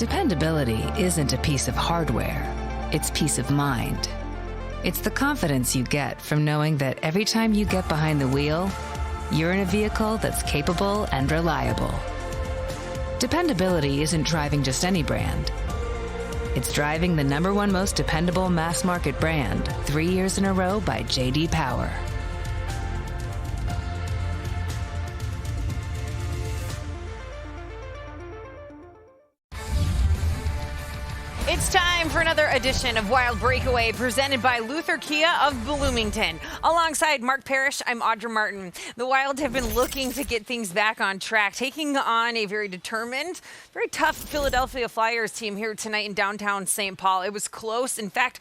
Dependability isn't a piece of hardware, it's peace of mind. It's the confidence you get from knowing that every time you get behind the wheel, you're in a vehicle that's capable and reliable. Dependability isn't driving just any brand. It's driving the #1 most dependable mass market brand 3 years in a row by J.D. Power. It's time for another edition of Wild Breakaway, presented by Luther Kia of Bloomington. Alongside Mark Parrish, I'm Audra Martin. The Wild have been looking to get things back on track, taking on a very determined, very tough Philadelphia Flyers team here tonight in downtown St. Paul. It was close. In fact,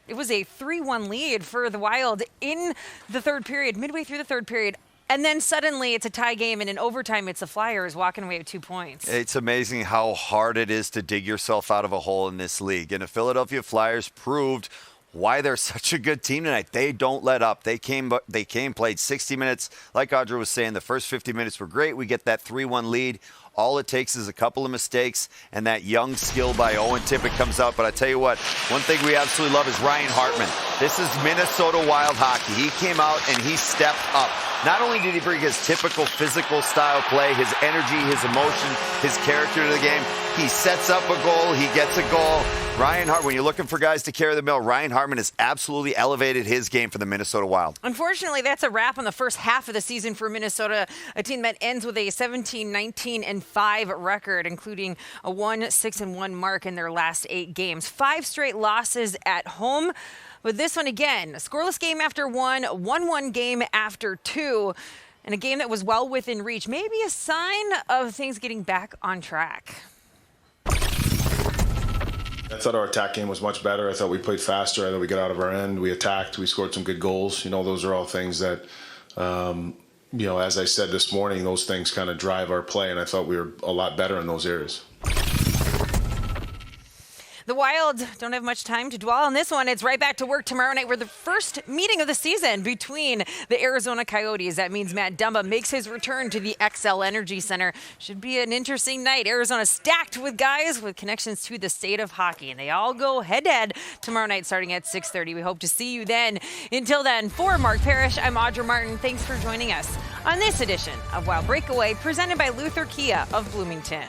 it was a 3-1 lead for the Wild in the third period, midway through the third period. And then suddenly it's a tie game, and in overtime it's the Flyers walking away with 2 points. It's amazing how hard it is to dig yourself out of a hole in this league. And the Philadelphia Flyers proved why they're such a good team tonight. They don't let up. They came, played 60 minutes. Like Audra was saying, the first 50 minutes were great. We get that 3-1 lead. All it takes is a couple of mistakes, and that young skill by Owen Tippett comes out. But I tell you what, one thing we absolutely love is Ryan Hartman. This is Minnesota Wild hockey. He came out and he stepped up. Not only did he bring his typical physical style play, his energy, his emotion, his character to the game, he sets up a goal, he gets a goal. Ryan Hartman, when you're looking for guys to carry the mill, Ryan Hartman has absolutely elevated his game for the Minnesota Wild. Unfortunately, that's a wrap on the first half of the season for Minnesota, a team that ends with a 17-19-5 record, including a 1-6-1 mark in their last 8 games. 5 straight losses at home. But this one, again, a scoreless game after 1-1 game after 2, and a game that was well within reach. Maybe a sign of things getting back on track. I thought our attack game was much better. I thought we played faster. I thought we got out of our end. We attacked. We scored some good goals. You know, those are all things that, you know, as I said this morning, those things kind of drive our play, and I thought we were a lot better in those areas. The Wild don't have much time to dwell on this one. It's right back to work tomorrow night. We're the first meeting of the season between the Arizona Coyotes. That means Matt Dumba makes his return to the XL Energy Center. Should be an interesting night. Arizona stacked with guys with connections to the state of hockey, and they all go head-to-head tomorrow night starting at 6:30. We hope to see you then. Until then, for Mark Parrish, I'm Audra Martin. Thanks for joining us on this edition of Wild Breakaway, presented by Luther Kia of Bloomington.